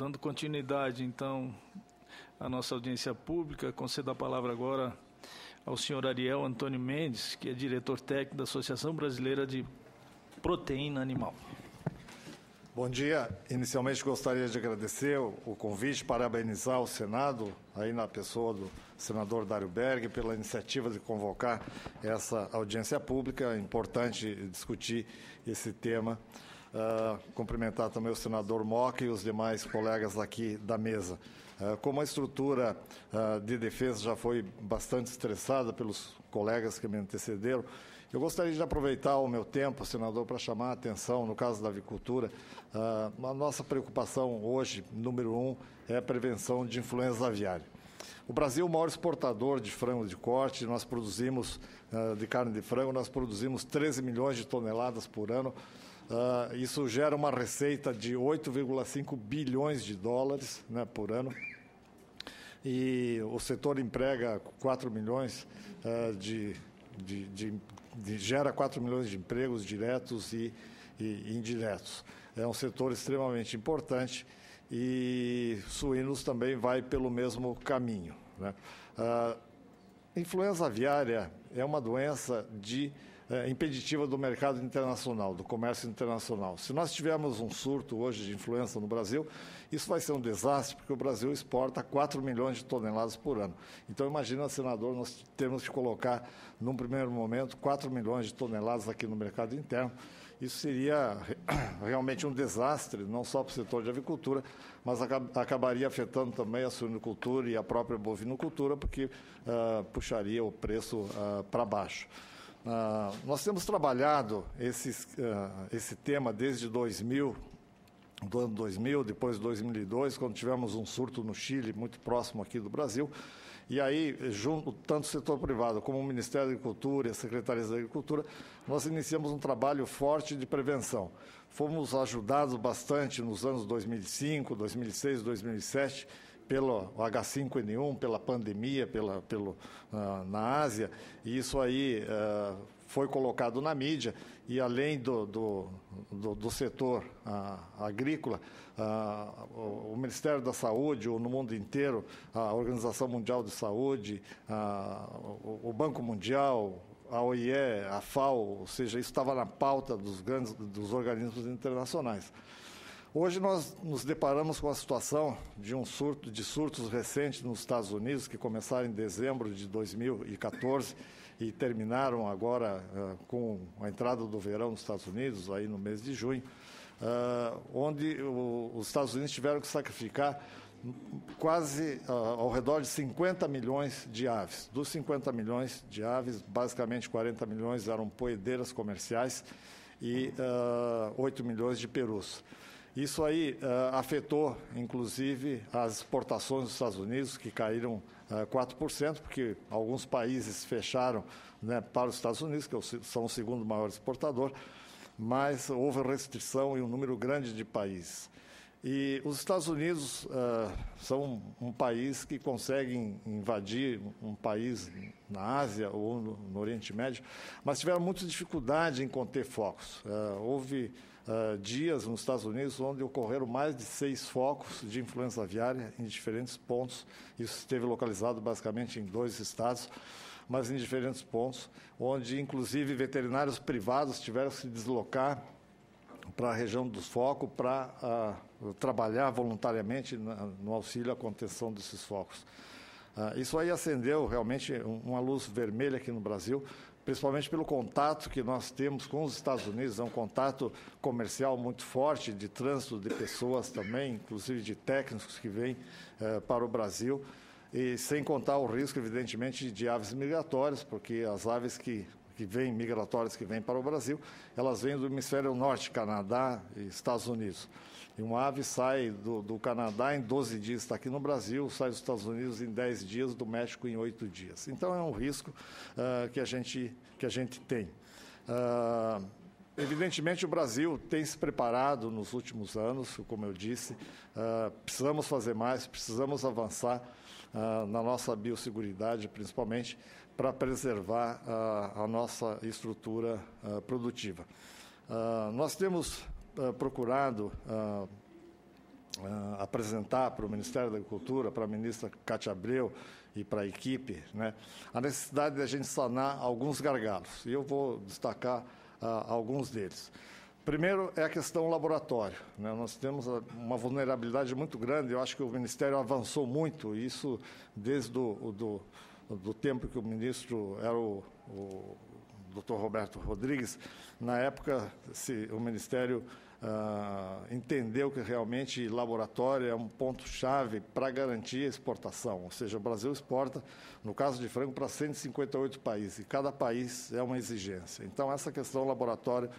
Dando continuidade, então, à nossa audiência pública, concedo a palavra agora ao senhor Ariel Antônio Mendes, que é diretor técnico da Associação Brasileira de Proteína Animal. Bom dia. Inicialmente gostaria de agradecer o convite, parabenizar o Senado, aí na pessoa do senador Dário Berg, pela iniciativa de convocar essa audiência pública. É importante discutir esse tema. Cumprimentar também o senador Moca e os demais colegas aqui da mesa. Como a estrutura de defesa já foi bastante estressada pelos colegas que me antecederam, eu gostaria de aproveitar o meu tempo, senador, para chamar a atenção, no caso da avicultura, a nossa preocupação hoje, número 1, é a prevenção de influenza aviária. O Brasil é o maior exportador de frango de corte, nós produzimos, de carne de frango, nós produzimos 13 milhões de toneladas por ano. Isso gera uma receita de 8,5 bilhões de dólares, né, por ano. E o setor emprega 4 milhões gera 4 milhões de empregos diretos e indiretos. É um setor extremamente importante e suínos também vai pelo mesmo caminho, né? Influenza aviária é uma doença impeditiva do mercado internacional, do comércio internacional. Se nós tivermos um surto hoje de influenza no Brasil, isso vai ser um desastre, porque o Brasil exporta 4 milhões de toneladas por ano. Então, imagina, senador, nós temos que colocar, num primeiro momento, 4 milhões de toneladas aqui no mercado interno. Isso seria realmente um desastre, não só para o setor de avicultura, mas acabaria afetando também a suinocultura e a própria bovinocultura, porque puxaria o preço para baixo. Nós temos trabalhado esse tema desde 2000, do ano 2000, depois de 2002, quando tivemos um surto no Chile, muito próximo aqui do Brasil. E aí, junto tanto o setor privado como o Ministério da Agricultura e a Secretaria da Agricultura, nós iniciamos um trabalho forte de prevenção. Fomos ajudados bastante nos anos 2005, 2006, 2007, pelo H5N1, pela pandemia, na Ásia, e isso aí foi colocado na mídia, e além do setor agrícola, o Ministério da Saúde, ou no mundo inteiro, a Organização Mundial de Saúde, o Banco Mundial, a OIE, a FAO, ou seja, isso estava na pauta dos organismos internacionais. Hoje nós nos deparamos com a situação de surtos recentes nos Estados Unidos, que começaram em dezembro de 2014 e terminaram agora com a entrada do verão nos Estados Unidos, aí no mês de junho, onde os Estados Unidos tiveram que sacrificar quase ao redor de 50 milhões de aves. Dos 50 milhões de aves, basicamente 40 milhões eram poedeiras comerciais e 8 milhões de perus. Isso aí afetou, inclusive, as exportações dos Estados Unidos, que caíram 4%, porque alguns países fecharam, né, para os Estados Unidos, que são o segundo maior exportador, mas houve restrição em um número grande de países. E os Estados Unidos são um país que consegue invadir um país na Ásia ou no Oriente Médio, mas tiveram muita dificuldade em conter focos. Houve dias nos Estados Unidos onde ocorreram mais de 6 focos de influenza aviária em diferentes pontos. Isso esteve localizado basicamente em 2 estados, mas em diferentes pontos, onde inclusive veterinários privados tiveram que se deslocar para a região dos focos para trabalhar voluntariamente no auxílio à contenção desses focos. Isso aí acendeu realmente uma luz vermelha aqui no Brasil, principalmente pelo contato que nós temos com os Estados Unidos. É um contato comercial muito forte, de trânsito de pessoas também, inclusive de técnicos que vêm para o Brasil, e sem contar o risco, evidentemente, de aves migratórias, porque as aves migratórias que vêm para o Brasil, elas vêm do hemisfério norte, Canadá e Estados Unidos. E uma ave sai do Canadá em 12 dias, está aqui no Brasil, sai dos Estados Unidos em 10 dias, do México em 8 dias. Então, é um risco que a gente tem. Evidentemente, o Brasil tem se preparado nos últimos anos, como eu disse, precisamos fazer mais, precisamos avançar na nossa biosseguridade, principalmente, para preservar a nossa estrutura produtiva. Nós temos procurado apresentar para o Ministério da Agricultura, para a ministra Cátia Abreu e para a equipe, né, a necessidade de a gente sanar alguns gargalos. E eu vou destacar alguns deles. Primeiro é a questão laboratório, né? Nós temos uma vulnerabilidade muito grande, eu acho que o Ministério avançou muito, isso desde do tempo que o ministro era o Dr. Roberto Rodrigues. Na época, o Ministério entendeu que realmente laboratório é um ponto-chave para garantir a exportação, ou seja, o Brasil exporta, no caso de frango, para 158 países, e cada país é uma exigência. Então, essa questão laboratório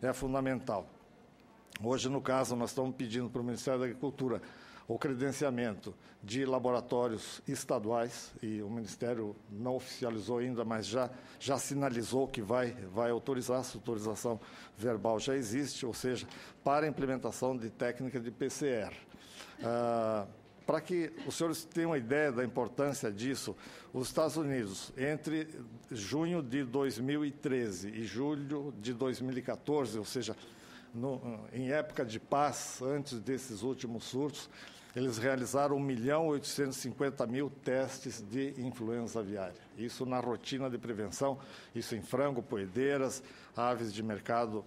é fundamental. Hoje, no caso, nós estamos pedindo para o Ministério da Agricultura o credenciamento de laboratórios estaduais, e o Ministério não oficializou ainda, mas já sinalizou que vai autorizar, essa autorização verbal já existe, ou seja, para a implementação de técnica de PCR. Para que os senhores tenham uma ideia da importância disso, os Estados Unidos, entre junho de 2013 e julho de 2014, ou seja, em época de paz, antes desses últimos surtos, eles realizaram 1.850.000 testes de influenza aviária. Isso na rotina de prevenção, isso em frango, poedeiras, aves de mercado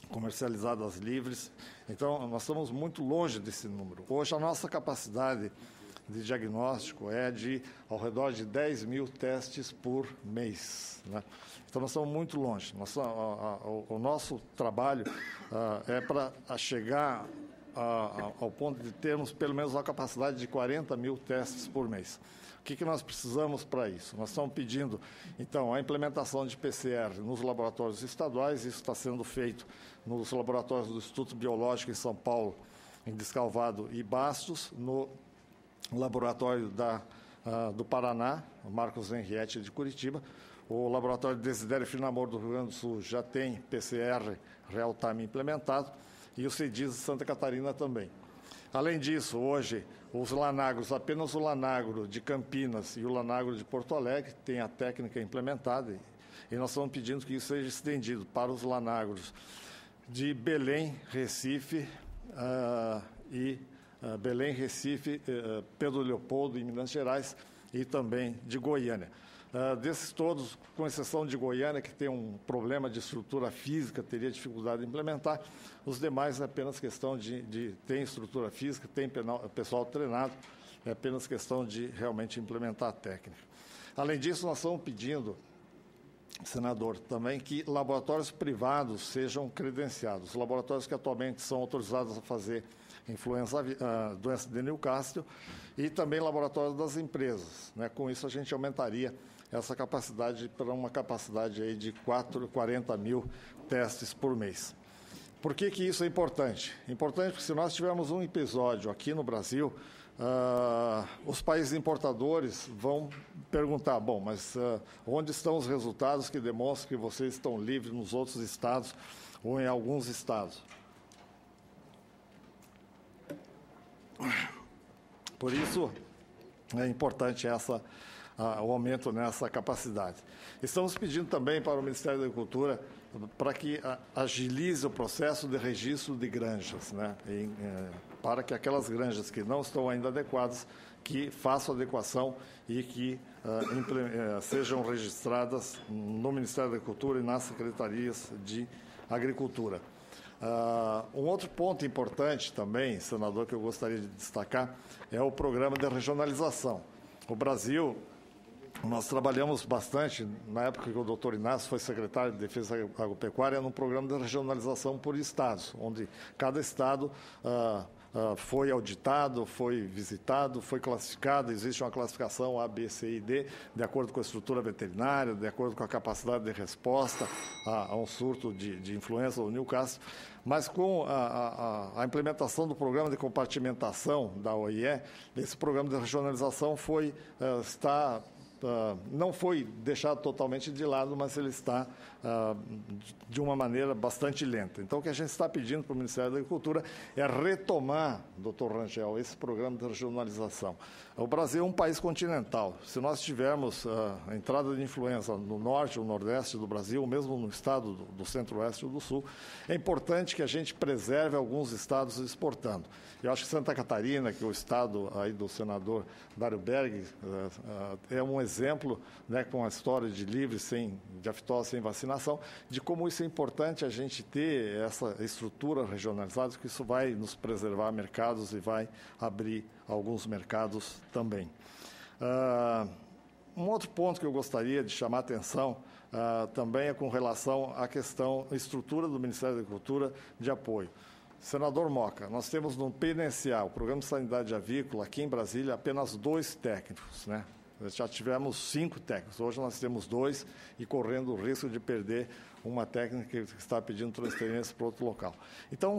comercializadas livres. Então, nós estamos muito longe desse número. Hoje, a nossa capacidade de diagnóstico é de ao redor de 10.000 testes por mês, né? Então, nós estamos muito longe. O nosso trabalho é para chegar ao ponto de termos pelo menos uma capacidade de 40.000 testes por mês. O que nós precisamos para isso? Nós estamos pedindo, então, a implementação de PCR nos laboratórios estaduais. Isso está sendo feito nos laboratórios do Instituto Biológico em São Paulo, em Descalvado e Bastos, no laboratório do Paraná, o Marcos Henriette de Curitiba. O laboratório Desidério Finamor do Rio Grande do Sul já tem PCR real-time implementado, e o CEDIS de Santa Catarina também. Além disso, hoje, os lanagros, apenas o lanagro de Campinas e o lanagro de Porto Alegre têm a técnica implementada, e nós estamos pedindo que isso seja estendido para os lanagros de Belém, Recife, Pedro Leopoldo, em Minas Gerais, e também de Goiânia. Desses todos, com exceção de Goiânia, que tem um problema de estrutura física, teria dificuldade de implementar, os demais é apenas questão de ter estrutura física, tem pessoal treinado, é apenas questão de realmente implementar a técnica. Além disso, nós estamos pedindo, senador, também que laboratórios privados sejam credenciados. Os laboratórios que atualmente são autorizados a fazer doença de Newcastle, e também laboratórios das empresas, né? Com isso, a gente aumentaria essa capacidade para uma capacidade aí de 40.000 testes por mês. Por que isso é importante? Importante porque se nós tivermos um episódio aqui no Brasil, os países importadores vão perguntar, bom, mas onde estão os resultados que demonstram que vocês estão livres nos outros estados ou em alguns estados? Por isso, é importante o aumento nessa capacidade. Estamos pedindo também para o Ministério da Agricultura para que agilize o processo de registro de granjas, né? Para que aquelas granjas que não estão ainda adequadas, que façam adequação e que sejam registradas no Ministério da Agricultura e nas secretarias de Agricultura. Um outro ponto importante também, senador, que eu gostaria de destacar, é o programa de regionalização. O Brasil, nós trabalhamos bastante, na época que o doutor Inácio foi secretário de Defesa Agropecuária, num programa de regionalização por estados, onde cada estado foi auditado, foi visitado, foi classificado, existe uma classificação A, B, C e D, de acordo com a estrutura veterinária, de acordo com a capacidade de resposta a um surto de influenza ou Newcastle. Mas com a implementação do programa de compartimentação da OIE, esse programa de regionalização está não foi deixado totalmente de lado, mas ele está de uma maneira bastante lenta. Então, o que a gente está pedindo para o Ministério da Agricultura é retomar, doutor Rangel, esse programa de regionalização. O Brasil é um país continental. Se nós tivermos a entrada de influenza no norte ou nordeste do Brasil, ou mesmo no estado do centro-oeste ou do sul, é importante que a gente preserve alguns estados exportando. Eu acho que Santa Catarina, que é o estado aí do senador Dário Berg, é um exemplo, né, com a história de livre, de aftosa, sem vacinação, de como isso é importante a gente ter essa estrutura regionalizada, que isso vai nos preservar mercados e vai abrir alguns mercados também. Um outro ponto que eu gostaria de chamar a atenção também é com relação à questão, estrutura do Ministério da Agricultura de apoio. Senador Moca, nós temos no PNSA, o Programa de Sanidade Avícola, aqui em Brasília, apenas 2 técnicos, né? Já tivemos 5 técnicos, hoje nós temos 2 e correndo o risco de perder uma técnica que está pedindo transferência para outro local. Então,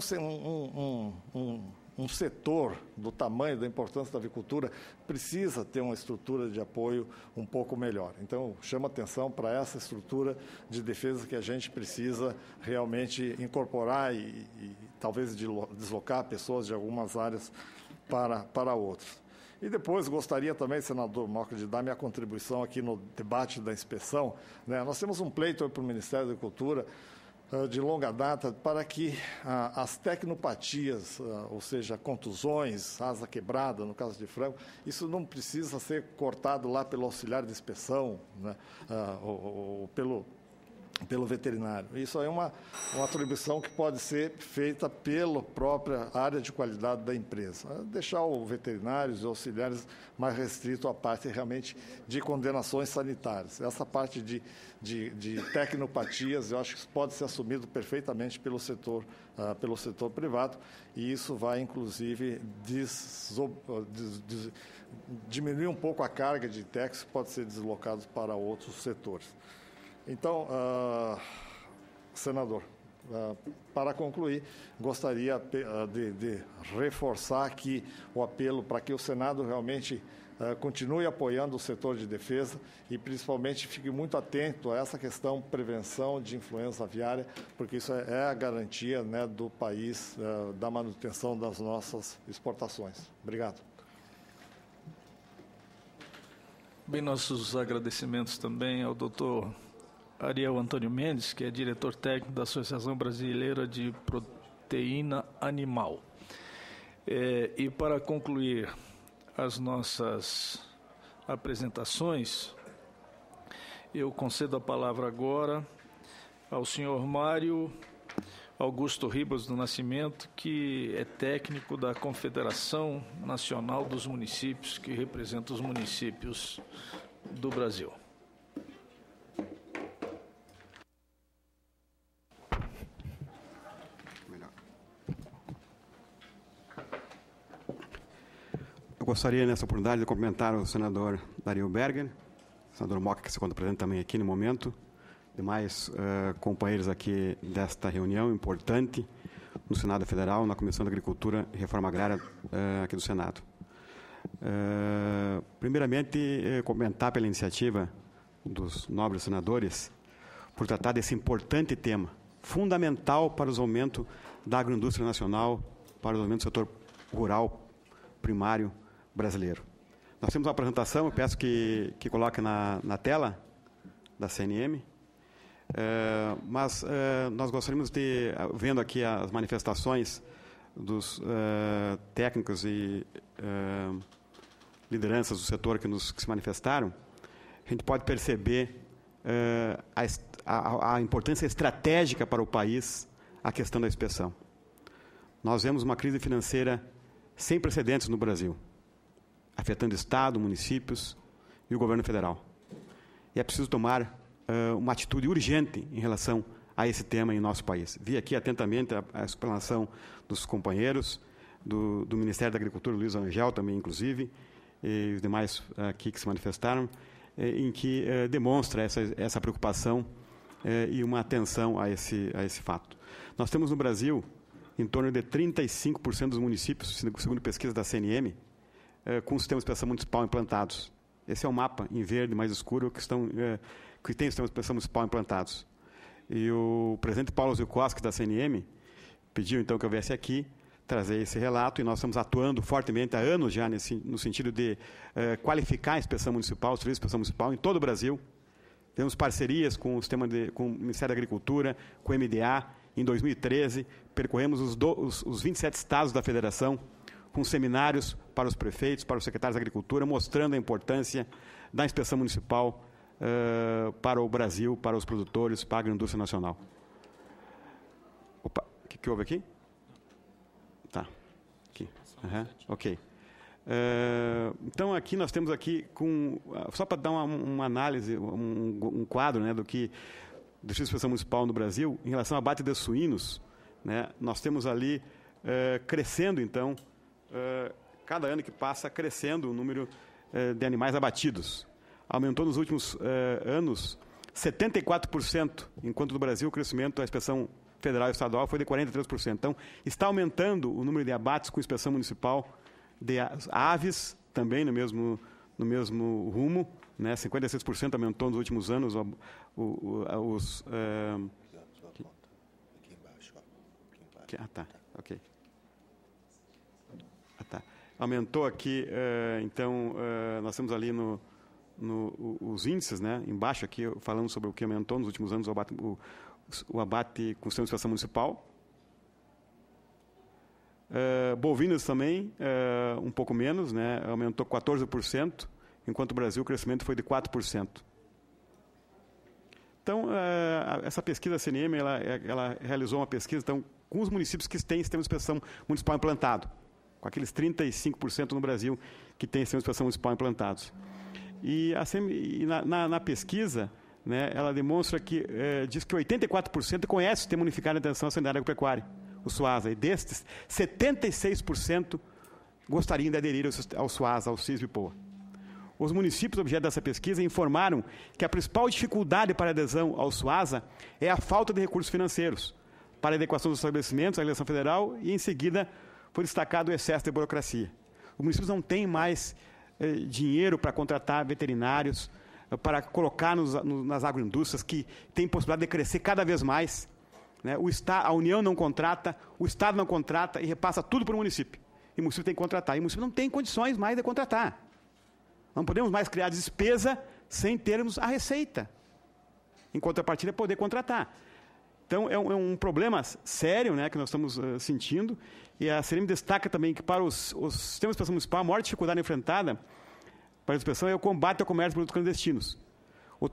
um setor do tamanho, da importância da avicultura, precisa ter uma estrutura de apoio um pouco melhor. Então, chama atenção para essa estrutura de defesa que a gente precisa realmente incorporar e talvez deslocar pessoas de algumas áreas para outras. E depois gostaria também, senador Moca, de dar minha contribuição aqui no debate da inspeção, né? Nós temos um pleito para o Ministério da Agricultura de longa data para que as tecnopatias, ou seja, contusões, asa quebrada, no caso de frango, isso não precisa ser cortado lá pelo auxiliar de inspeção, né? Ou pelo veterinário. Isso é uma atribuição que pode ser feita pela própria área de qualidade da empresa. Deixar o veterinário e os auxiliares mais restrito à parte realmente de condenações sanitárias. Essa parte de tecnopatias, eu acho que isso pode ser assumido perfeitamente pelo setor privado, e isso vai, inclusive, diminuir um pouco a carga de técnicos que pode ser deslocado para outros setores. Então, senador, para concluir, gostaria de reforçar aqui o apelo para que o Senado realmente continue apoiando o setor de defesa e, principalmente, fique muito atento a essa questão prevenção de influenza aviária, porque isso é a garantia, né, do país, da manutenção das nossas exportações. Obrigado. Bem, nossos agradecimentos também ao doutor Ariel Antônio Mendes, que é diretor técnico da Associação Brasileira de Proteína Animal. E para concluir as nossas apresentações, eu concedo a palavra agora ao senhor Mário Augusto Ribas do Nascimento, que é técnico da Confederação Nacional dos Municípios, que representa os municípios do Brasil. Gostaria, nessa oportunidade, de cumprimentar o senador Dário Berg, o senador Moca, que se encontra presente também aqui no momento, demais companheiros aqui desta reunião importante no Senado Federal, na Comissão de Agricultura e Reforma Agrária aqui do Senado. Primeiramente, comentar pela iniciativa dos nobres senadores por tratar desse importante tema, fundamental para o desenvolvimento da agroindústria nacional, para o desenvolvimento do setor rural primário brasileiro. Nós temos uma apresentação, eu peço que coloque na tela da CNM, mas nós gostaríamos de, vendo aqui as manifestações dos técnicos e lideranças do setor que se manifestaram, a gente pode perceber a importância estratégica para o país a questão da inspeção. Nós vemos uma crise financeira sem precedentes no Brasil, afetando Estado, municípios e o governo federal. E é preciso tomar uma atitude urgente em relação a esse tema em nosso país. Vi aqui atentamente a explanação dos companheiros do Ministério da Agricultura, Luiz Angel também, inclusive, e os demais aqui que se manifestaram, em que demonstra essa preocupação e uma atenção a esse fato. Nós temos no Brasil em torno de 35% dos municípios, segundo pesquisa da CNM, com sistemas de inspeção municipal implantados. Esse é o mapa em verde mais escuro que tem sistemas de inspeção municipal implantados. E o presidente Paulo Zilkowski, da CNM, pediu então que eu viesse aqui trazer esse relato, e nós estamos atuando fortemente há anos já no sentido de qualificar a inspeção municipal, o serviço de inspeção municipal em todo o Brasil. Temos parcerias com o Ministério da Agricultura, com o MDA. Em 2013, percorremos os 27 estados da federação, com seminários para os prefeitos, para os secretários da Agricultura, mostrando a importância da inspeção municipal para o Brasil, para os produtores, para a agroindústria nacional. Opa, o que houve aqui? Tá, aqui. Ok. Então, aqui nós temos aqui, só para dar uma análise, um quadro, né, do Serviço de Inspeção Municipal no Brasil, em relação ao abate de suínos, né, nós temos ali crescendo, então, cada ano que passa, crescendo o número de animais abatidos. Aumentou nos últimos anos 74%, enquanto no Brasil o crescimento da inspeção federal e estadual foi de 43%. Então, está aumentando o número de abates com inspeção municipal de aves, também no mesmo rumo, né? 56% aumentou nos últimos anos Aqui embaixo, ó. Aqui embaixo. Tá, ok. Tá. Aumentou aqui, então, nós temos ali os índices, né? Embaixo aqui, falando sobre o que aumentou nos últimos anos o abate com sistema de inspeção municipal. Bovinos também, um pouco menos, né? Aumentou 14%, enquanto o Brasil o crescimento foi de 4%. Então, essa pesquisa da CNM, ela realizou uma pesquisa então, com os municípios que têm sistema de inspeção municipal implantado, com aqueles 35% no Brasil que têm sistema de inspeção municipal implantados. E na pesquisa, né, ela demonstra que, diz que 84% conhece o Sistema Unificado de Atenção Sanitária Agropecuária, o SUASA, e destes, 76% gostariam de aderir ao SUASA, ao SISB-POA. Os municípios objeto dessa pesquisa informaram que a principal dificuldade para a adesão ao SUASA é a falta de recursos financeiros para a adequação dos estabelecimentos à legislação federal e, em seguida, foi destacado o excesso de burocracia. Os municípios não têm mais dinheiro para contratar veterinários, para colocar nas agroindústrias que têm possibilidade de crescer cada vez mais. Né? A União não contrata, o Estado não contrata e repassa tudo para o município. E o município tem que contratar. E o município não tem condições mais de contratar. Não podemos mais criar despesa sem termos a receita. Em contrapartida, poder contratar. Então, é um problema sério, né, que nós estamos sentindo. E a CNM destaca também que para os sistemas de inspeção municipal, a maior dificuldade enfrentada para a inspeção é o combate ao comércio de produtos clandestinos.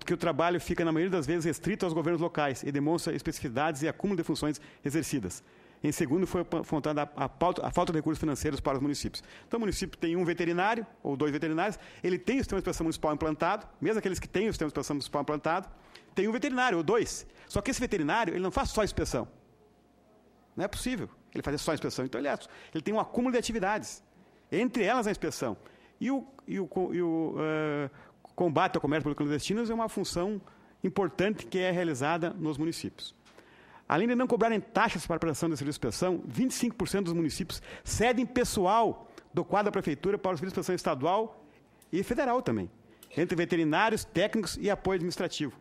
Que o trabalho fica, na maioria das vezes, restrito aos governos locais e demonstra especificidades e acúmulo de funções exercidas. Em segundo, foi apontada a falta de recursos financeiros para os municípios. Então, o município tem um veterinário, ou 2 veterinários, ele tem o sistema de inspeção municipal implantado, mesmo aqueles que têm o sistema de inspeção municipal implantado, tem um veterinário, ou 2. Só que esse veterinário, ele não faz só inspeção. Não é possível ele fazer só inspeção. Então, ele tem um acúmulo de atividades, entre elas a inspeção. E o combate ao comércio por clandestinos é uma função importante que é realizada nos municípios. Além de não cobrarem taxas para a prestação de serviço de inspeção, 25% dos municípios cedem pessoal do quadro da prefeitura para o serviço de inspeção estadual e federal também, entre veterinários, técnicos e apoio administrativo.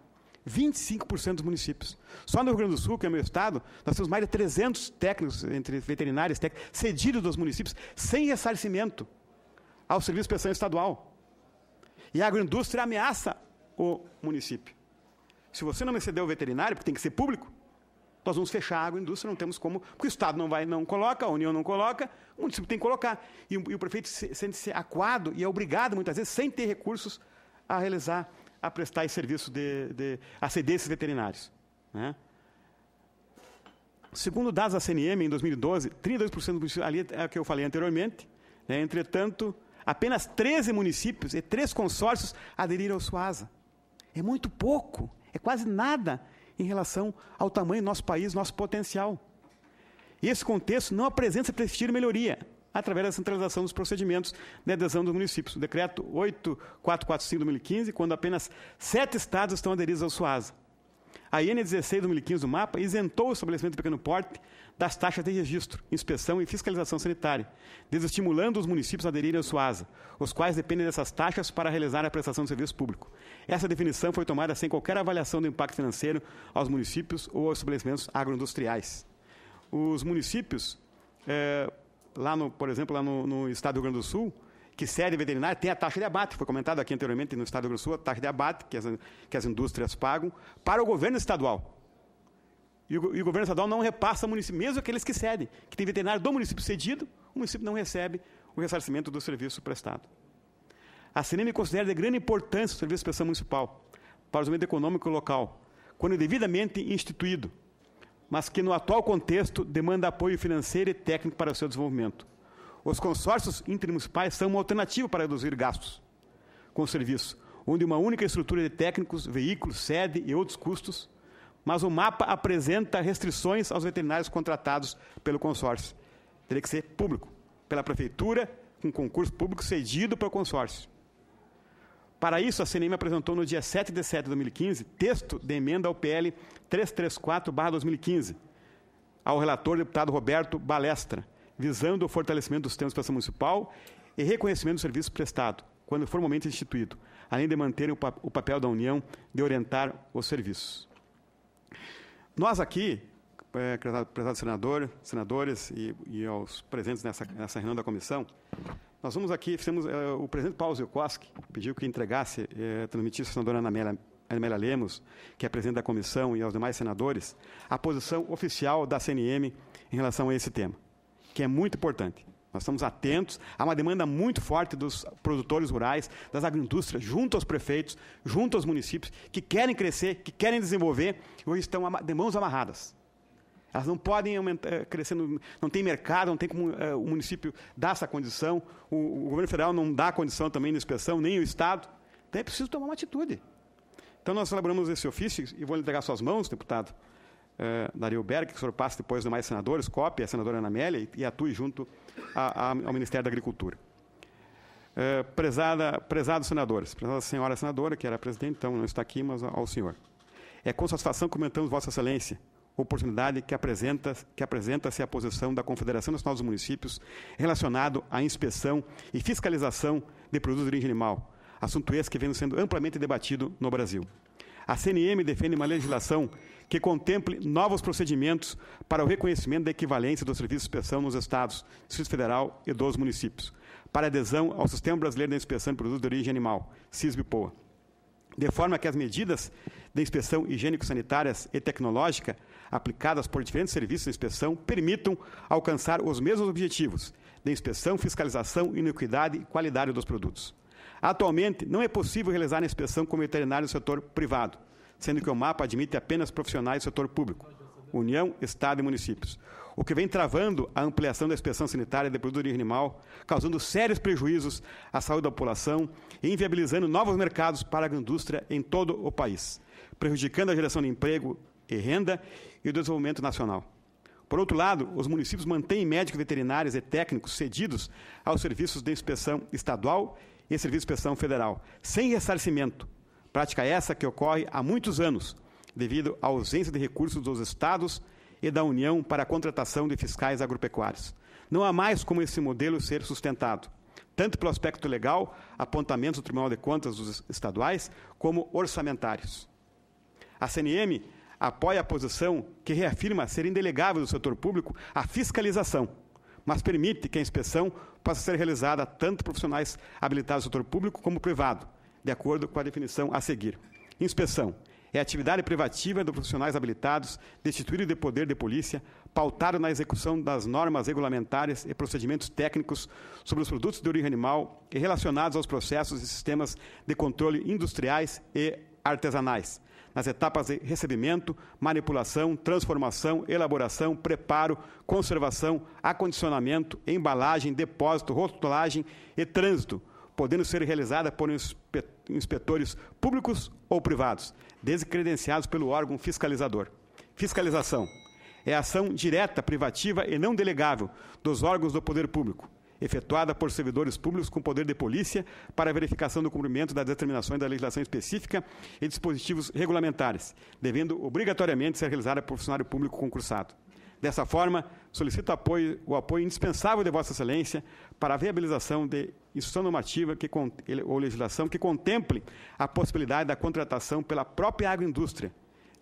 25% dos municípios. Só no Rio Grande do Sul, que é o meu estado, nós temos mais de 300 técnicos, entre veterinários e técnicos, cedidos dos municípios, sem ressarcimento ao serviço de inspeção estadual. E a agroindústria ameaça o município. Se você não me ceder o veterinário, porque tem que ser público, nós vamos fechar a agroindústria, não temos como, porque o Estado não coloca, a União não coloca, o município tem que colocar. E o prefeito sente-se acuado e é obrigado, muitas vezes, sem ter recursos, a prestar esse serviço a ceder esses veterinários. Né? Segundo dados da CNM, em 2012, 32% dos municípios, ali é o que eu falei anteriormente, né? Entretanto, apenas 13 municípios e 3 consórcios aderiram ao SUASA. É muito pouco, é quase nada em relação ao tamanho do nosso país, nosso potencial. E esse contexto não apresenta perspectiva de melhoria através da centralização dos procedimentos de adesão dos municípios. O decreto 8445 de 2015, quando apenas 7 estados estão aderidos ao SUASA. A IN 16 de 2015 do MAPA isentou o estabelecimento de pequeno porte das taxas de registro, inspeção e fiscalização sanitária, desestimulando os municípios a aderirem ao SUASA, os quais dependem dessas taxas para realizar a prestação de serviço público. Essa definição foi tomada sem qualquer avaliação do impacto financeiro aos municípios ou aos estabelecimentos agroindustriais. Os municípios, por exemplo, lá no estado do Rio Grande do Sul, que sede veterinária, tem a taxa de abate, foi comentado aqui anteriormente no estado do Rio Grande do Sul, a taxa de abate que as indústrias pagam para o governo estadual. E o governo estadual não repassa ao município, mesmo aqueles que cedem, que tem veterinário do município cedido, o município não recebe o ressarcimento do serviço prestado. A CNM considera de grande importância o serviço de inspeção municipal para o desenvolvimento econômico local, quando devidamente instituído, mas que no atual contexto demanda apoio financeiro e técnico para o seu desenvolvimento. Os consórcios intermunicipais são uma alternativa para reduzir gastos com o serviço, onde uma única estrutura de técnicos, veículos, sede e outros custos, mas o MAPA apresenta restrições aos veterinários contratados pelo consórcio. Teria que ser público, pela prefeitura, com concurso público cedido para o consórcio. Para isso, a CNM apresentou no dia 7 de setembro de 2015 texto de emenda ao PL 334/2015, ao relator deputado Roberto Balestra, visando o fortalecimento do sistema de inspeção municipal e reconhecimento do serviço prestado, quando formalmente instituído, além de manter o papel da União de orientar os serviços. Nós aqui, prezados senadores e aos presentes nessa reunião da comissão, nós vamos aqui, o presidente Paulo Zilkowski pediu que entregasse, transmitisse à senadora Ana Amélia Lemos, que é presidente da comissão, e aos demais senadores, a posição oficial da CNM em relação a esse tema, que é muito importante. Nós estamos atentos a uma demanda muito forte dos produtores rurais, das agroindústrias, junto aos prefeitos, junto aos municípios, que querem crescer, que querem desenvolver, e hoje estão de mãos amarradas. Elas não podem crescer, não tem mercado, não tem como o município dar essa condição, o governo federal não dá condição também de inspeção, nem o Estado. Então é preciso tomar uma atitude. Então nós elaboramos esse ofício, e vou entregar suas mãos, deputado Dario Berg, que o senhor passe depois aos demais senadores, copie a senadora Ana Amélia e atue junto ao Ministério da Agricultura. Prezados senadores, prezada senhora senadora, que era presidente, então não está aqui, mas ao senhor. É com satisfação que comentamos, Vossa Excelência, a oportunidade que apresenta-se a posição da Confederação Nacional dos Municípios relacionado à inspeção e fiscalização de produtos de origem animal, assunto esse que vem sendo amplamente debatido no Brasil. A CNM defende uma legislação que contemple novos procedimentos para o reconhecimento da equivalência do serviço de inspeção nos estados, Distrito Federal e dos municípios, para adesão ao Sistema Brasileiro de Inspeção de Produtos de Origem Animal, SISB-POA, de forma que as medidas de inspeção higiênico-sanitárias e tecnológica aplicadas por diferentes serviços de inspeção permitam alcançar os mesmos objetivos de inspeção, fiscalização, inocuidade e qualidade dos produtos. Atualmente, não é possível realizar a inspeção com veterinário do setor privado, sendo que o MAPA admite apenas profissionais do setor público, União, Estado e municípios, o que vem travando a ampliação da inspeção sanitária de produto de origem animal, causando sérios prejuízos à saúde da população e inviabilizando novos mercados para a agroindústria em todo o país, prejudicando a geração de emprego e renda e o desenvolvimento nacional. Por outro lado, os municípios mantêm médicos veterinários e técnicos cedidos aos serviços de inspeção estadual e serviço de inspeção federal, sem ressarcimento, prática essa que ocorre há muitos anos, devido à ausência de recursos dos estados e da União para a contratação de fiscais agropecuários. Não há mais como esse modelo ser sustentado, tanto pelo aspecto legal, apontamentos do Tribunal de Contas dos estaduais, como orçamentários. A CNM apoia a posição que reafirma ser indelegável do setor público a fiscalização, mas permite que a inspeção possa ser realizada tanto por profissionais habilitados do setor público como privado, de acordo com a definição a seguir. Inspeção é a atividade privativa dos profissionais habilitados, destituídos de poder de polícia, pautado na execução das normas regulamentares e procedimentos técnicos sobre os produtos de origem animal e relacionados aos processos e sistemas de controle industriais e artesanais, nas etapas de recebimento, manipulação, transformação, elaboração, preparo, conservação, acondicionamento, embalagem, depósito, rotulagem e trânsito, podendo ser realizada por inspetores públicos ou privados, desde credenciados pelo órgão fiscalizador. Fiscalização é a ação direta, privativa e não delegável dos órgãos do poder público, efetuada por servidores públicos com poder de polícia para a verificação do cumprimento das determinações da legislação específica e dispositivos regulamentares, devendo obrigatoriamente ser realizada por funcionário público concursado. Dessa forma, solicito o apoio indispensável de Vossa Excelência para a viabilização de instrução normativa ou legislação que contemple a possibilidade da contratação pela própria agroindústria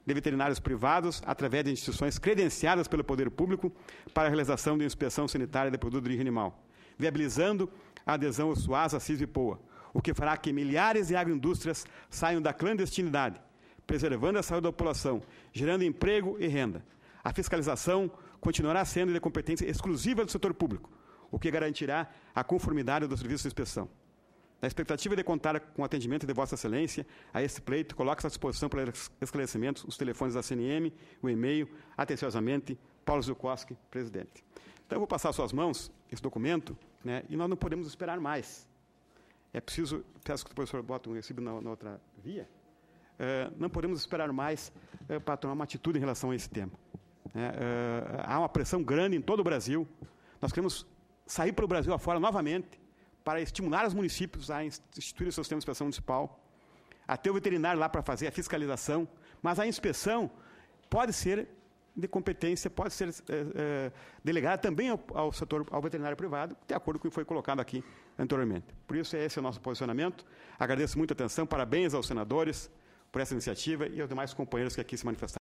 de veterinários privados através de instituições credenciadas pelo poder público para a realização de inspeção sanitária de produto de origem animal, viabilizando a adesão ao SUAS, CIS e POA, o que fará que milhares de agroindústrias saiam da clandestinidade, preservando a saúde da população, gerando emprego e renda. A fiscalização continuará sendo de competência exclusiva do setor público, o que garantirá a conformidade do serviço de inspeção. Na expectativa de contar com o atendimento de Vossa Excelência a esse pleito, coloco-se à disposição para esclarecimentos os telefones da CNM, o e-mail, atenciosamente, Paulo Zukoski, presidente. Então, eu vou passar às suas mãos esse documento, né, e nós não podemos esperar mais. É preciso, peço que o professor bote um recibo na outra via, não podemos esperar mais para tomar uma atitude em relação a esse tema. Há uma pressão grande em todo o Brasil. Nós queremos sair pelo Brasil afora novamente para estimular os municípios a instituir o seu sistema de inspeção municipal, a ter o veterinário lá para fazer a fiscalização, mas a inspeção pode ser de competência, pode ser delegada também ao veterinário privado, de acordo com o que foi colocado aqui anteriormente. Por isso, esse é o nosso posicionamento. Agradeço muito a atenção, parabéns aos senadores por essa iniciativa e aos demais companheiros que aqui se manifestaram.